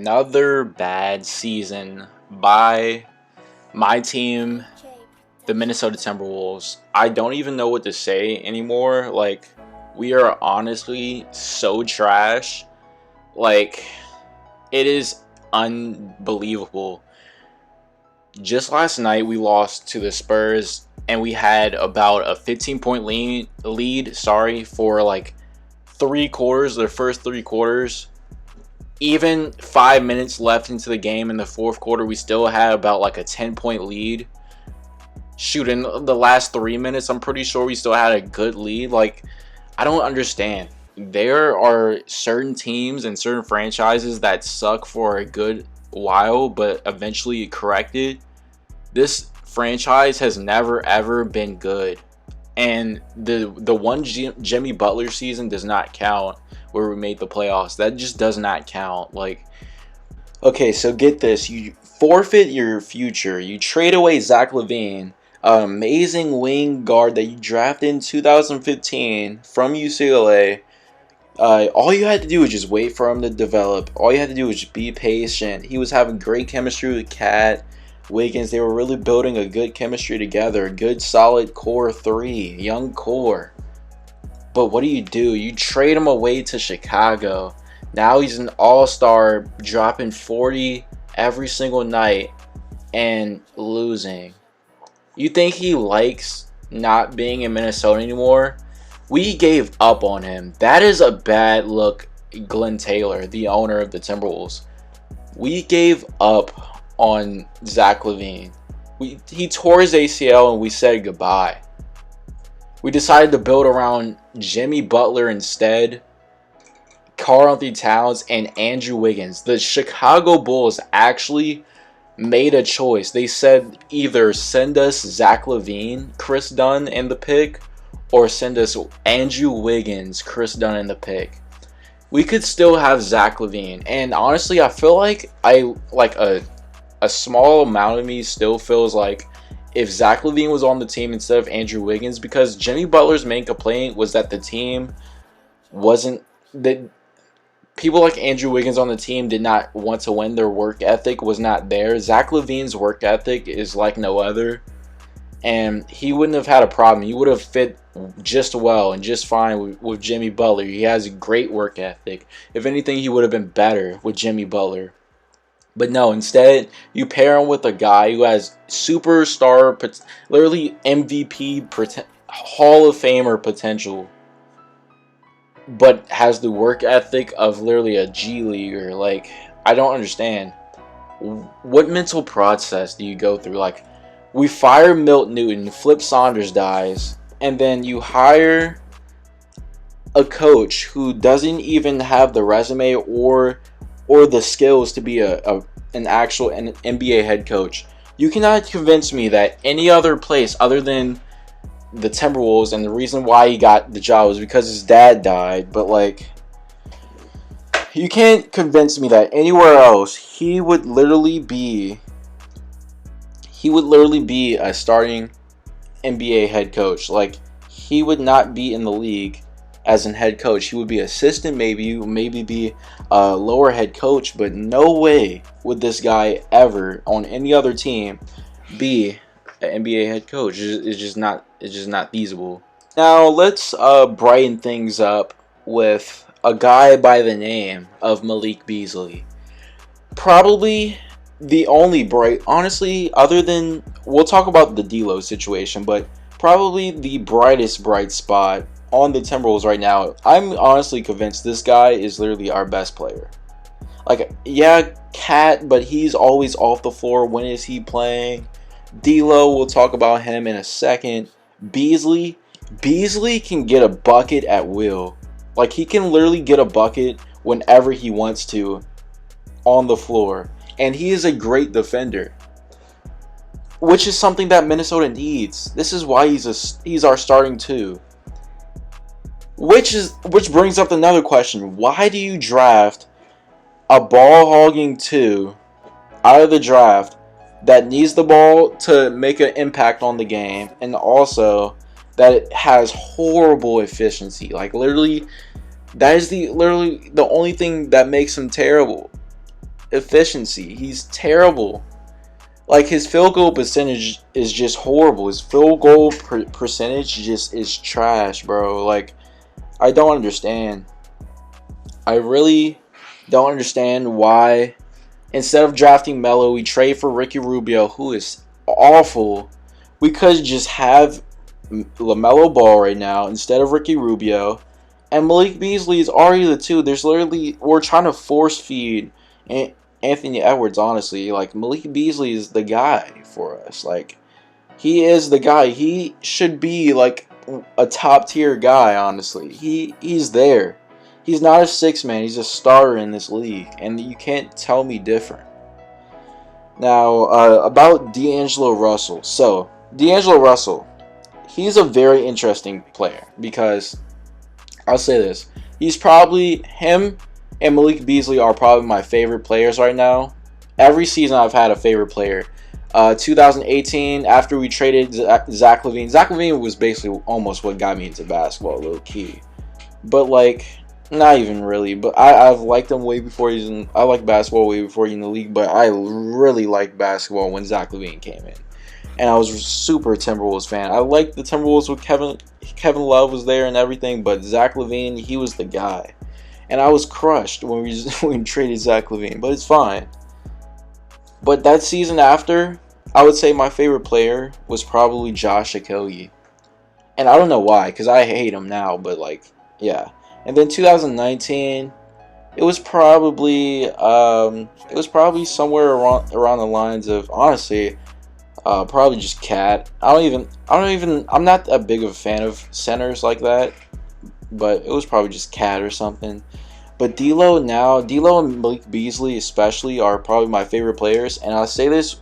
another bad season by my team, the Minnesota Timberwolves. I don't even know what to say anymore. Like, we are honestly so trash. Like, it is unbelievable. Just last night, we lost to the Spurs, and we had about a 15-point lead, for like 3 quarters, the first 3 quarters. Even 5 minutes left into the game in the fourth quarter, we still had about like a 10-point lead. Shoot, in the last 3 minutes, I'm pretty sure we still had a good lead. Like, I don't understand. There are certain teams and certain franchises that suck for a good while, but eventually corrected. This franchise has never ever been good. And the one Jimmy Butler season does not count, where we made the playoffs. That just does not count. Like, okay, so get this. You forfeit your future. You trade away Zach LaVine, an amazing wing guard that you drafted in 2015 from UCLA. All you had to do was just wait for him to develop. All you had to do was just be patient. He was having great chemistry with Cat, Wiggins. They were really building a good chemistry together. A good solid core three. Young core. But what do? You trade him away to Chicago. Now he's an all-star, dropping 40 every single night and losing. You think he likes not being in Minnesota anymore? We gave up on him. That is a bad look, Glenn Taylor, the owner of the Timberwolves. We gave up on Zach LaVine. He tore his ACL and we said goodbye. We decided to build around Jimmy Butler instead, Karl Towns, and Andrew Wiggins. The Chicago Bulls actually made a choice. They said either send us Zach LaVine, Chris Dunn, and the pick, or send us Andrew Wiggins, Chris Dunn, and the pick. We could still have Zach LaVine, and honestly, I feel like a small amount of me still feels like if Zach LaVine was on the team instead of Andrew Wiggins, because Jimmy Butler's main complaint was that the team wasn't, that people like Andrew Wiggins on the team did not want to win. Their work ethic was not there. Zach LaVine's work ethic is like no other, and he wouldn't have had a problem. He would have fit just well and just fine with Jimmy Butler. He has a great work ethic. If anything, he would have been better with Jimmy Butler. But no, instead, you pair him with a guy who has superstar, literally MVP, Hall of Famer potential, but has the work ethic of literally a G leaguer. Like, I don't understand. What mental process do you go through? Like, we fire Milt Newton, Flip Saunders dies, and then you hire a coach who doesn't even have the resume or the skills to be an actual NBA head coach. You cannot convince me that any other place other than the Timberwolves, and the reason why he got the job was because his dad died, but like, you can't convince me that anywhere else he would literally be a starting NBA head coach. Like, he would not be in the league as an head coach. He would be assistant, maybe be a lower head coach, but no way would this guy ever on any other team be an NBA head coach. It's just not feasible. Now let's brighten things up with a guy by the name of Malik Beasley. Probably the only honestly, other than, we'll talk about the DLO situation, but probably the brightest bright spot on the Timberwolves right now. I'm honestly convinced this guy is literally our best player. Like, yeah, Cat, but he's always off the floor. When is he playing? DLO, we'll talk about him in a second. Beasley can get a bucket at will. Like, he can literally get a bucket whenever he wants to on the floor. And he is a great defender, which is something that Minnesota needs. This is why he's our starting two. Which brings up another question. Why do you draft a ball-hogging two out of the draft that needs the ball to make an impact on the game, and also that it has horrible efficiency? Like, literally, that is literally the only thing that makes him terrible. efficiency. He's terrible. Like, his field goal percentage is just horrible. His field goal percentage just is trash, bro. Like, I don't understand. I really don't understand why instead of drafting Melo, we trade for Ricky Rubio, who is awful. We could just have LaMelo Ball right now instead of Ricky Rubio. And Malik Beasley is already the two. We're trying to force feed Anthony Edwards, honestly. Like, Malik Beasley is the guy for us. Like, he is the guy. He should be, like, a top-tier guy, honestly. He's there. He's not a six-man. He's a starter in this league. And you can't tell me different. Now, about D'Angelo Russell. So, D'Angelo Russell, he's a very interesting player because, I'll say this, him and Malik Beasley are probably my favorite players right now. Every season I've had a favorite player. 2018, after we traded Zach LaVine. Zach LaVine was basically almost what got me into basketball, low key. But, like, not even really. But I've liked him way before I liked basketball way before he's in the league. But I really liked basketball when Zach LaVine came in. And I was a super Timberwolves fan. I liked the Timberwolves with Kevin Love was there and everything. But Zach LaVine, he was the guy. And I was crushed when we traded Zach LaVine. But it's fine. But that season after, I would say my favorite player was probably Josh Okogie. And I don't know why, because I hate him now. But, like, yeah. And then 2019, it was probably somewhere around the lines of, honestly, probably just Cat. I'm not that big of a fan of centers like that, but it was probably just Cat or something. But D'Lo and Malik Beasley especially are probably my favorite players. And I'll say this,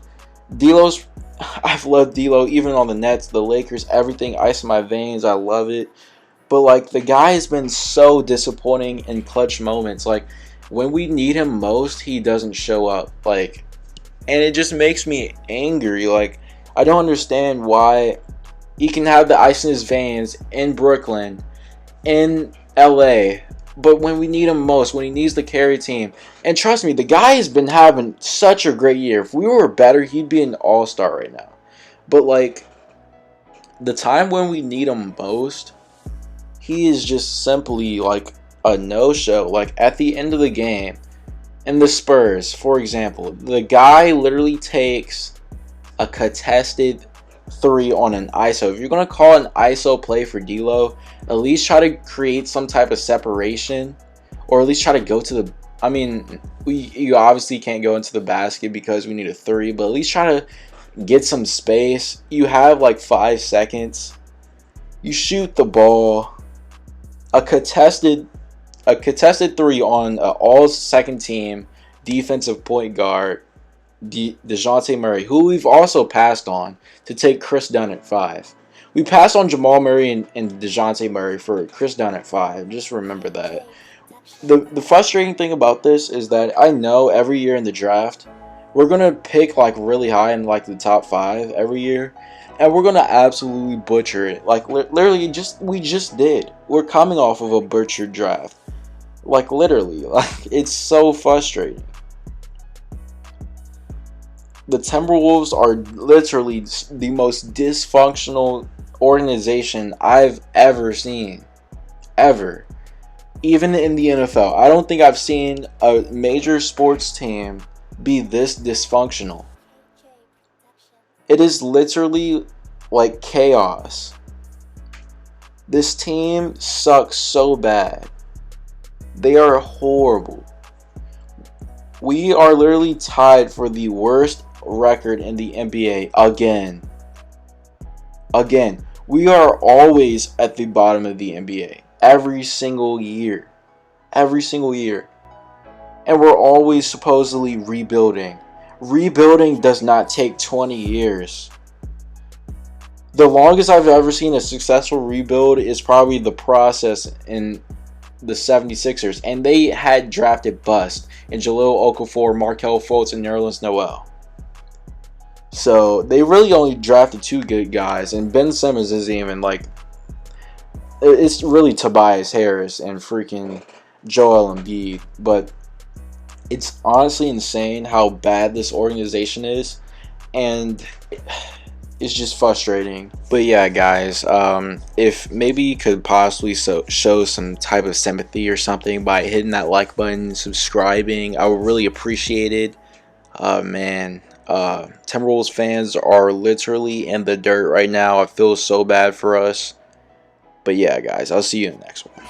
I've loved D'Lo even on the Nets, the Lakers, everything, ice in my veins. I love it. But, like, the guy has been so disappointing in clutch moments. Like, when we need him most, he doesn't show up. Like, and it just makes me angry. Like, I don't understand why he can have the ice in his veins in Brooklyn, in LA, but when we need him most, when he needs the carry team. And trust me, the guy has been having such a great year. If we were better, he'd be an all-star right now. But, like, the time when we need him most, he is just simply, like, a no-show. Like, at the end of the game, in the Spurs, for example, the guy literally takes a contested three on an ISO. If you're going to call an ISO play for D'Lo, at least try to create some type of separation, or at least try to go to the... I mean, you obviously can't go into the basket because we need a three, but at least try to get some space. You have, like, 5 seconds. You shoot the ball. A contested three on an all-second team defensive point guard, DeJounte Murray, who we've also passed on to take Chris Dunn at 5. We passed on Jamal Murray and DeJounte Murray for Chris Dunn at 5. Just remember that. The frustrating thing about this is that I know every year in the draft, we're going to pick, like, really high in, like, the top 5 every year. And we're going to absolutely butcher it. Like, literally, we just did. We're coming off of a butchered draft. Like, literally. Like, it's so frustrating. The Timberwolves are literally the most dysfunctional organization I've ever seen. Ever. Even in the NFL. I don't think I've seen a major sports team be this dysfunctional. It is literally like chaos. This team sucks so bad. They are horrible. We are literally tied for the worst record in the NBA again. Again. We are always at the bottom of the NBA. Every single year. Every single year. And we're always supposedly rebuilding. Rebuilding does not take 20 years. The longest I've ever seen a successful rebuild is probably the process in the 76ers. And they had drafted bust in Jahlil Okafor, Markelle Fultz, and Nerlens Noel. So they really only drafted 2 good guys. And Ben Simmons isn't even, like... It's really Tobias Harris and freaking Joel Embiid. But It's honestly insane how bad this organization is, and it's just frustrating. But yeah, guys, if maybe you could possibly show some type of sympathy or something by hitting that like button, subscribing, I would really appreciate it. Man, Timberwolves fans are literally in the dirt right now. I feel so bad for us. But yeah, guys, I'll see you in the next one.